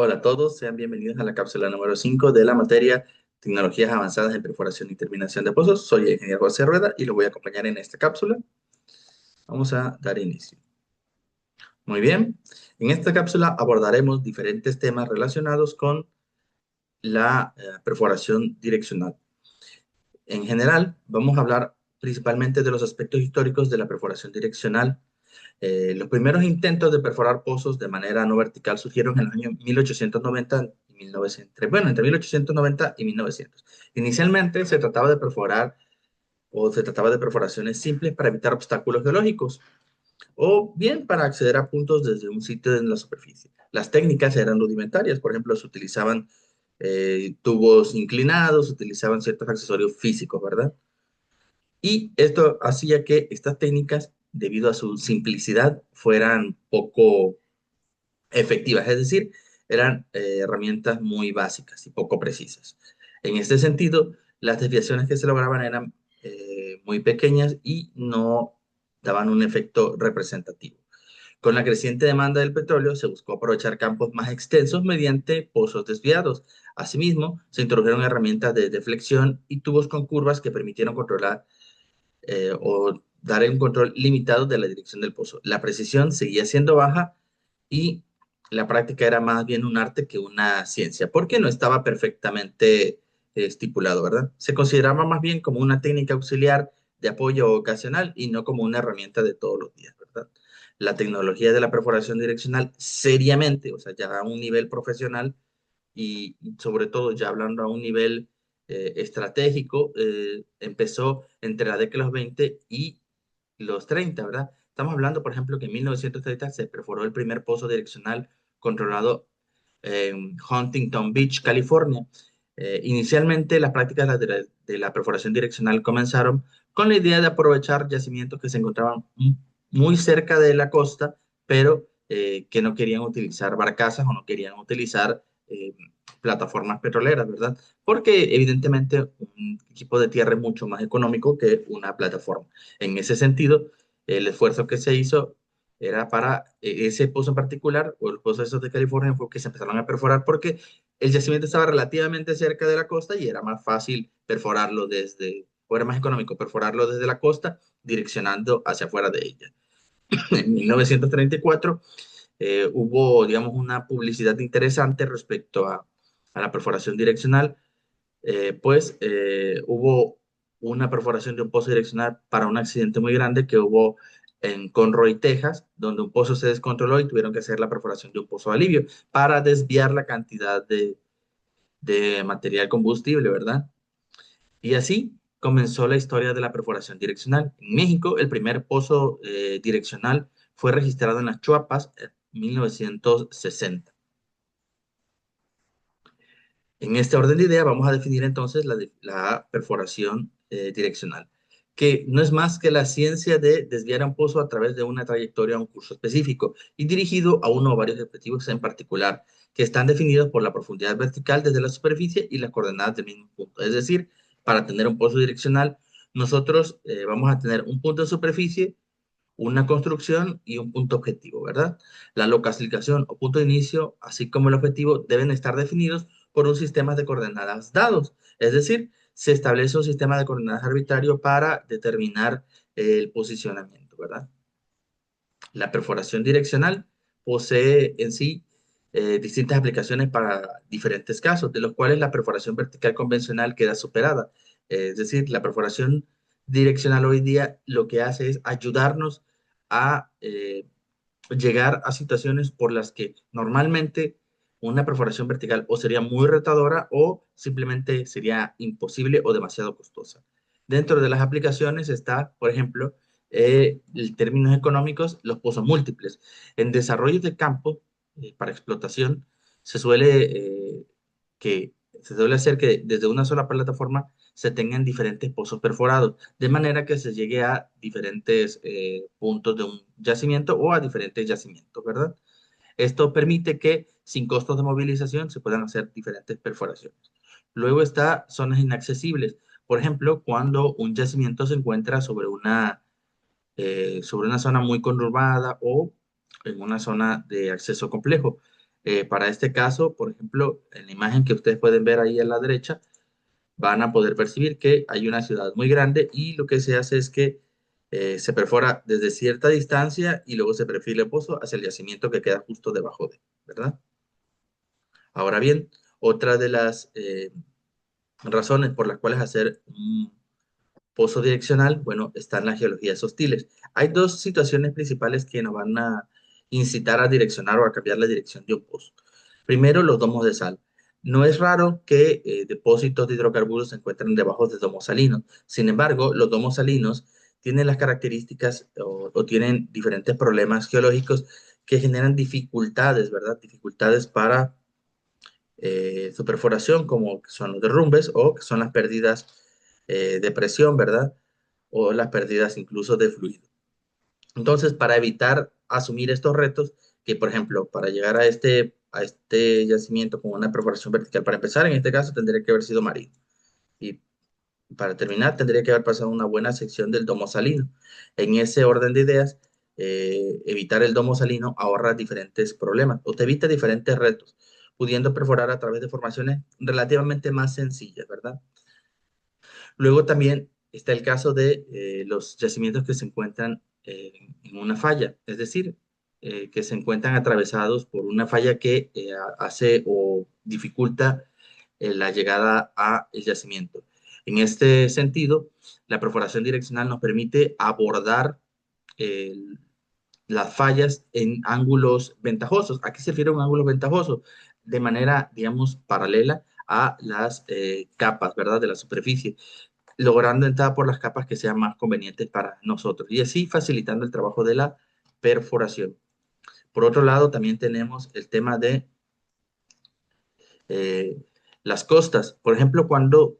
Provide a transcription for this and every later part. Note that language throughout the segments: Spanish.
Hola a todos, sean bienvenidos a la cápsula número 5 de la materia Tecnologías Avanzadas en Perforación y Terminación de Pozos. Soy el ingeniero José Rueda y lo voy a acompañar en esta cápsula. Vamos a dar inicio. Muy bien, en esta cápsula abordaremos diferentes temas relacionados con la perforación direccional. En general, vamos a hablar principalmente de los aspectos históricos de la perforación direccional. Los primeros intentos de perforar pozos de manera no vertical surgieron en el año 1890 y 1900. Bueno, entre 1890 y 1900. Inicialmente se trataba de perforar o se trataba de perforaciones simples para evitar obstáculos geológicos o bien para acceder a puntos desde un sitio en la superficie. Las técnicas eran rudimentarias, por ejemplo, se utilizaban tubos inclinados, se utilizaban ciertos accesorios físicos, ¿verdad? Y esto hacía que estas técnicas, debido a su simplicidad, fueran poco efectivas, es decir, eran herramientas muy básicas y poco precisas. En este sentido, las desviaciones que se lograban eran muy pequeñas y no daban un efecto representativo. Con la creciente demanda del petróleo, se buscó aprovechar campos más extensos mediante pozos desviados. Asimismo, se introdujeron herramientas de deflexión y tubos con curvas que permitieron controlar o dar un control limitado de la dirección del pozo. La precisión seguía siendo baja y la práctica era más bien un arte que una ciencia, porque no estaba perfectamente estipulado, ¿verdad? Se consideraba más bien como una técnica auxiliar de apoyo ocasional y no como una herramienta de todos los días, ¿verdad? La tecnología de la perforación direccional seriamente, o sea, ya a un nivel profesional y sobre todo ya hablando a un nivel estratégico, empezó entre la década de los 20 y los 30, ¿verdad? Estamos hablando, por ejemplo, que en 1930 se perforó el primer pozo direccional controlado en Huntington Beach, California. Inicialmente, las prácticas de la perforación direccional comenzaron con la idea de aprovechar yacimientos que se encontraban muy cerca de la costa, pero que no querían utilizar barcazas o no querían utilizar plataformas petroleras, ¿verdad? Porque evidentemente un equipo de tierra es mucho más económico que una plataforma. En ese sentido, el esfuerzo que se hizo era para ese pozo en particular, o el pozo esos de California, fue que se empezaron a perforar porque el yacimiento estaba relativamente cerca de la costa y era más fácil perforarlo desde, o era más económico perforarlo desde la costa, direccionando hacia afuera de ella. En 1934 hubo, digamos, una publicidad interesante respecto a la perforación direccional, hubo una perforación de un pozo direccional para un accidente muy grande que hubo en Conroy, Texas, donde un pozo se descontroló y tuvieron que hacer la perforación de un pozo de alivio para desviar la cantidad de material combustible, ¿verdad? Y así comenzó la historia de la perforación direccional. En México, el primer pozo direccional fue registrado en las Chuapas en 1960. En este orden de idea vamos a definir entonces la perforación direccional, que no es más que la ciencia de desviar un pozo a través de una trayectoria o un curso específico y dirigido a uno o varios objetivos en particular, que están definidos por la profundidad vertical desde la superficie y las coordenadas del mismo punto. Es decir, para tener un pozo direccional, nosotros vamos a tener un punto de superficie, una construcción y un punto objetivo, ¿verdad? La localización o punto de inicio, así como el objetivo, deben estar definidos por un sistema de coordenadas dados. Es decir, se establece un sistema de coordenadas arbitrario para determinar el posicionamiento, ¿verdad? La perforación direccional posee en sí distintas aplicaciones para diferentes casos, de los cuales la perforación vertical convencional queda superada. Es decir, la perforación direccional hoy día lo que hace es ayudarnos a llegar a situaciones por las que normalmente una perforación vertical o sería muy retadora o simplemente sería imposible o demasiado costosa. Dentro de las aplicaciones está, por ejemplo, en términos económicos, los pozos múltiples. En desarrollos de campo para explotación se suele, se suele hacer que desde una sola plataforma se tengan diferentes pozos perforados, de manera que se llegue a diferentes puntos de un yacimiento o a diferentes yacimientos, ¿verdad? Esto permite que sin costos de movilización se puedan hacer diferentes perforaciones. Luego está zonas inaccesibles. Por ejemplo, cuando un yacimiento se encuentra sobre una zona muy conurbada o en una zona de acceso complejo. Para este caso, por ejemplo, en la imagen que ustedes pueden ver ahí a la derecha, van a poder percibir que hay una ciudad muy grande y lo que se hace es que se perfora desde cierta distancia y luego se perfila el pozo hacia el yacimiento que queda justo debajo de, ¿verdad? Ahora bien, otra de las razones por las cuales hacer un pozo direccional, bueno, están las geologías hostiles. Hay dos situaciones principales que nos van a incitar a direccionar o a cambiar la dirección de un pozo. Primero, los domos de sal. No es raro que depósitos de hidrocarburos se encuentren debajo de domos salinos. Sin embargo, los domos salinos tienen las características o tienen diferentes problemas geológicos que generan dificultades, ¿verdad? Dificultades para su perforación, como son los derrumbes o que son las pérdidas de presión, ¿verdad? O las pérdidas incluso de fluido. Entonces, para evitar asumir estos retos, que por ejemplo, para llegar a este yacimiento con una perforación vertical, para empezar, en este caso tendría que haber sido marino. Y para terminar, tendría que haber pasado una buena sección del domo salino. En ese orden de ideas, evitar el domo salino ahorra diferentes problemas o te evita diferentes retos, pudiendo perforar a través de formaciones relativamente más sencillas, ¿verdad? Luego también está el caso de los yacimientos que se encuentran en una falla, es decir, que se encuentran atravesados por una falla que hace o dificulta la llegada a el yacimiento. En este sentido, la perforación direccional nos permite abordar el- las fallas en ángulos ventajosos. ¿A qué se refiere un ángulo ventajoso? De manera, digamos, paralela a las capas, ¿verdad? De la superficie, logrando entrar por las capas que sean más convenientes para nosotros y así facilitando el trabajo de la perforación. Por otro lado, también tenemos el tema de eh, las costas. Por ejemplo, cuando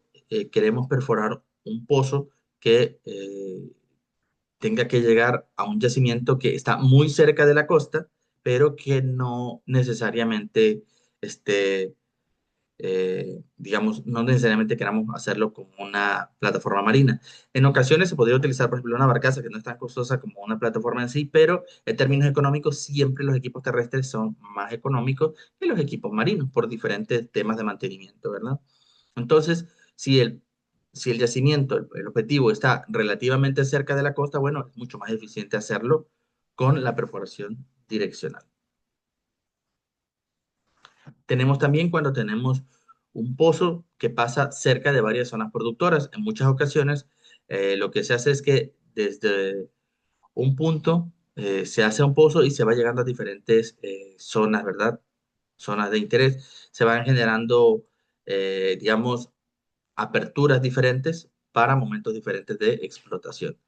queremos perforar un pozo que tenga que llegar a un yacimiento que está muy cerca de la costa, pero que no necesariamente esté digamos, no necesariamente queramos hacerlo como una plataforma marina. En ocasiones se podría utilizar, por ejemplo, una barcaza que no es tan costosa como una plataforma en sí, pero en términos económicos siempre los equipos terrestres son más económicos que los equipos marinos por diferentes temas de mantenimiento, ¿verdad? Entonces, si el yacimiento, el objetivo está relativamente cerca de la costa, bueno, es mucho más eficiente hacerlo con la perforación direccional. Tenemos también cuando tenemos un pozo que pasa cerca de varias zonas productoras. En muchas ocasiones, lo que se hace es que desde un punto se hace un pozo y se va llegando a diferentes zonas, ¿verdad? Zonas de interés. Se van generando, digamos, aperturas diferentes para momentos diferentes de explotación.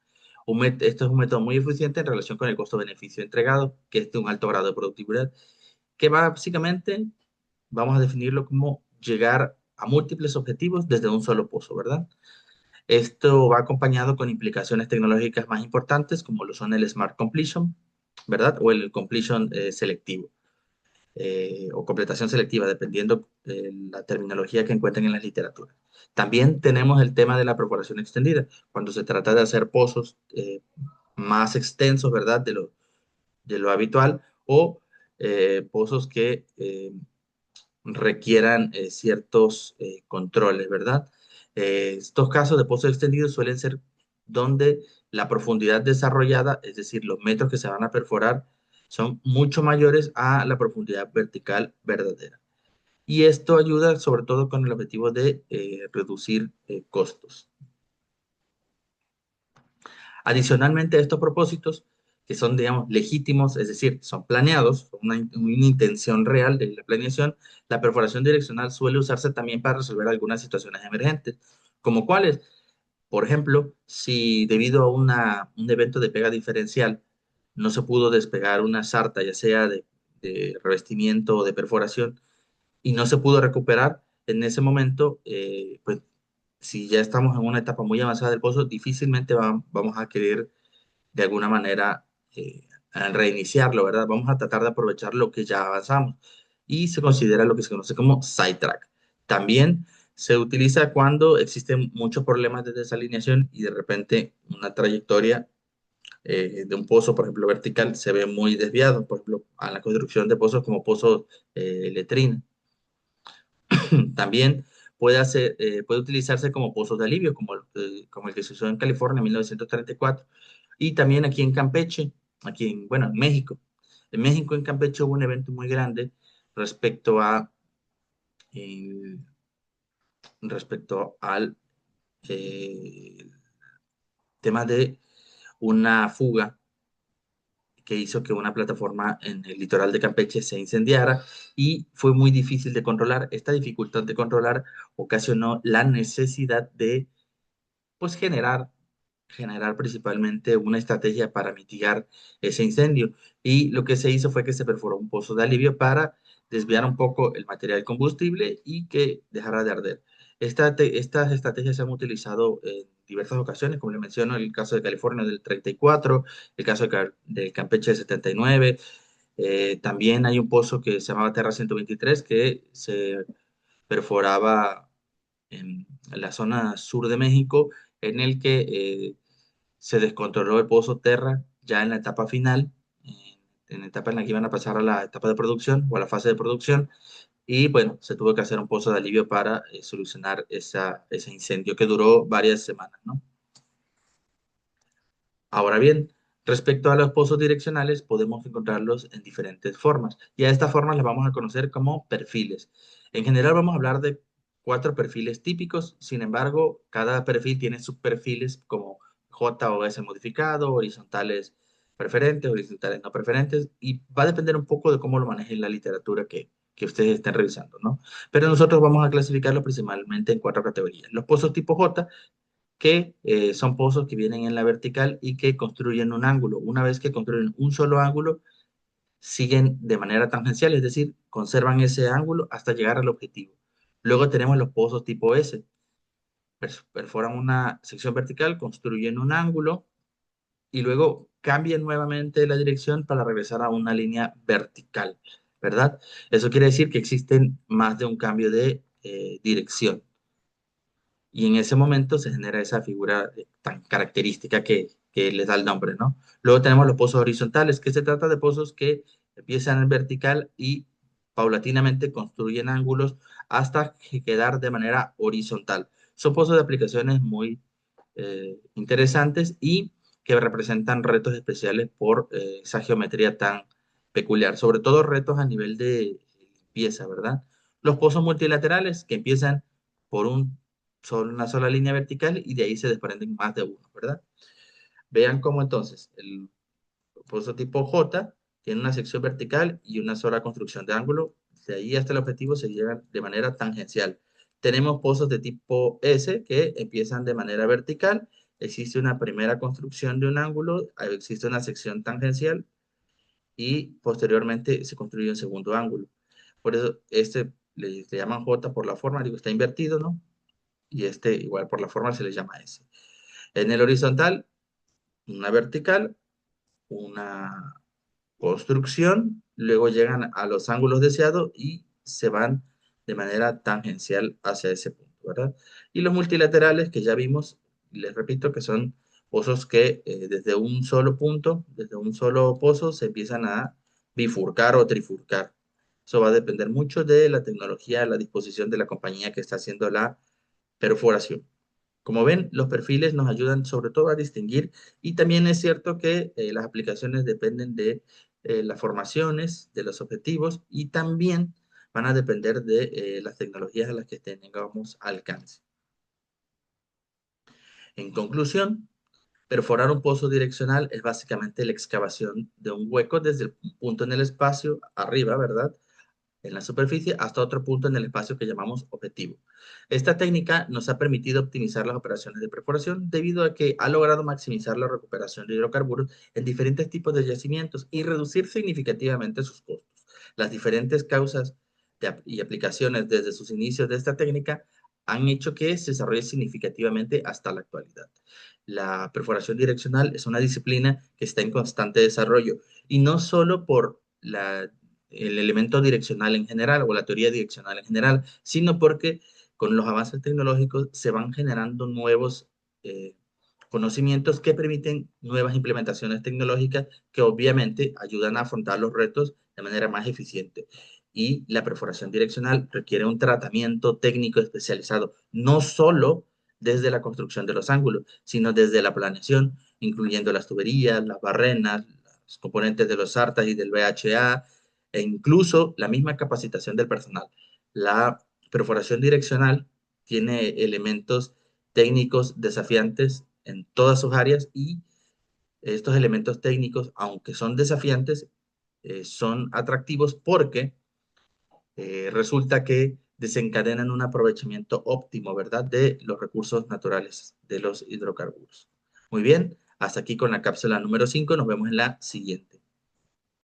Esto es un método muy eficiente en relación con el costo-beneficio entregado, que es de un alto grado de productividad, que va básicamente vamos a definirlo como llegar a múltiples objetivos desde un solo pozo, ¿verdad? Esto va acompañado con implicaciones tecnológicas más importantes como lo son el Smart Completion, ¿verdad? O el Completion selectivo o completación selectiva, dependiendo de la terminología que encuentren en las literaturas. También tenemos el tema de la perforación extendida, cuando se trata de hacer pozos más extensos, ¿verdad? De lo habitual o pozos que requieran ciertos controles, ¿verdad? Estos casos de pozos extendidos suelen ser donde la profundidad desarrollada, es decir, los metros que se van a perforar, son mucho mayores a la profundidad vertical verdadera. Y esto ayuda sobre todo con el objetivo de reducir costos. Adicionalmente a estos propósitos, que son, digamos, legítimos, es decir, son planeados, una intención real de la planeación, la perforación direccional suele usarse también para resolver algunas situaciones emergentes, como cuáles, por ejemplo, si debido a un evento de pega diferencial no se pudo despegar una sarta, ya sea de revestimiento o de perforación, y no se pudo recuperar, en ese momento, pues si ya estamos en una etapa muy avanzada del pozo, difícilmente vamos a querer de alguna manera al reiniciarlo, ¿verdad? Vamos a tratar de aprovechar lo que ya avanzamos y se considera lo que se conoce como sidetrack. También se utiliza cuando existen muchos problemas de desalineación y de repente una trayectoria de un pozo, por ejemplo, vertical, se ve muy desviado, por ejemplo, a la construcción de pozos como pozos letrina. También puede utilizarse como pozos de alivio, como el que se usó en California en 1934, y también aquí en Campeche, bueno, en México. En México, en Campeche, hubo un evento muy grande respecto eh, respecto al eh, tema de una fuga que hizo que una plataforma en el litoral de Campeche se incendiara y fue muy difícil de controlar. Esta dificultad de controlar ocasionó la necesidad de pues generar principalmente una estrategia para mitigar ese incendio. Y lo que se hizo fue que se perforó un pozo de alivio para desviar un poco el material combustible y que dejara de arder. Estas estrategias se han utilizado en diversas ocasiones, como le menciono, el caso de California del 34, el caso del Campeche del 79. También hay un pozo que se llamaba Terra 123 que se perforaba en la zona sur de México, en el que se descontroló el pozo Terra ya en la etapa final, en la etapa en la que iban a pasar a la etapa de producción o a la fase de producción, y bueno, se tuvo que hacer un pozo de alivio para solucionar ese incendio que duró varias semanas, ¿no? Ahora bien, respecto a los pozos direccionales, podemos encontrarlos en diferentes formas y a estas formas las vamos a conocer como perfiles. En general vamos a hablar de 4 perfiles típicos, sin embargo, cada perfil tiene subperfiles como J o S modificado, horizontales preferentes, horizontales no preferentes, y va a depender un poco de cómo lo manejen la literatura que ustedes estén revisando, ¿no? Pero nosotros vamos a clasificarlo principalmente en 4 categorías. Los pozos tipo J que son pozos que vienen en la vertical y que construyen un ángulo. Una vez que construyen un solo ángulo, siguen de manera tangencial, es decir, conservan ese ángulo hasta llegar al objetivo. Luego tenemos los pozos tipo S. Perforan una sección vertical, construyen un ángulo y luego cambian nuevamente la dirección para regresar a una línea vertical, ¿verdad? Eso quiere decir que existen más de un cambio de dirección. Y en ese momento se genera esa figura tan característica que les da el nombre, ¿no? Luego tenemos los pozos horizontales, que se trata de pozos que empiezan en vertical y paulatinamente construyen ángulos hasta quedar de manera horizontal. Son pozos de aplicaciones muy interesantes y que representan retos especiales por esa geometría tan peculiar, sobre todo retos a nivel de limpieza, ¿verdad? Los pozos multilaterales que empiezan por una sola línea vertical y de ahí se desprenden más de uno, ¿verdad? Vean cómo entonces el pozo tipo J tiene una sección vertical y una sola construcción de ángulo. De ahí hasta el objetivo se llegan de manera tangencial. Tenemos pozos de tipo S que empiezan de manera vertical. Existe una primera construcción de un ángulo, existe una sección tangencial y posteriormente se construye un segundo ángulo. Por eso le llaman J por la forma, digo, está invertido, ¿no? Y este igual por la forma se le llama S. En el horizontal, una vertical, una construcción, luego llegan a los ángulos deseados y se van de manera tangencial hacia ese punto, ¿verdad? Y los multilaterales que ya vimos, les repito que son pozos que desde un solo punto, desde un solo pozo, se empiezan a bifurcar o trifurcar. Eso va a depender mucho de la tecnología, la disposición de la compañía que está haciendo la perforación. Como ven, los perfiles nos ayudan sobre todo a distinguir y también es cierto que las aplicaciones dependen de las formaciones, de los objetivos y también van a depender de las tecnologías a las que tengamos alcance. En conclusión, perforar un pozo direccional es básicamente la excavación de un hueco desde el punto en el espacio arriba, ¿verdad? En la superficie hasta otro punto en el espacio que llamamos objetivo. Esta técnica nos ha permitido optimizar las operaciones de perforación debido a que ha logrado maximizar la recuperación de hidrocarburos en diferentes tipos de yacimientos y reducir significativamente sus costos. Las diferentes causas y aplicaciones desde sus inicios de esta técnica han hecho que se desarrolle significativamente hasta la actualidad. La perforación direccional es una disciplina que está en constante desarrollo y no solo por el elemento direccional en general o la teoría direccional en general, sino porque con los avances tecnológicos se van generando nuevos conocimientos que permiten nuevas implementaciones tecnológicas que obviamente ayudan a afrontar los retos de manera más eficiente. Y la perforación direccional requiere un tratamiento técnico especializado, no solo desde la construcción de los ángulos, sino desde la planeación, incluyendo las tuberías, las barrenas, los componentes de los SARTAS y del VHA, e incluso la misma capacitación del personal. La perforación direccional tiene elementos técnicos desafiantes en todas sus áreas y estos elementos técnicos, aunque son desafiantes, son atractivos porque resulta que desencadenan un aprovechamiento óptimo, ¿verdad?, de los recursos naturales de los hidrocarburos. Muy bien, hasta aquí con la cápsula número 5. Nos vemos en la siguiente.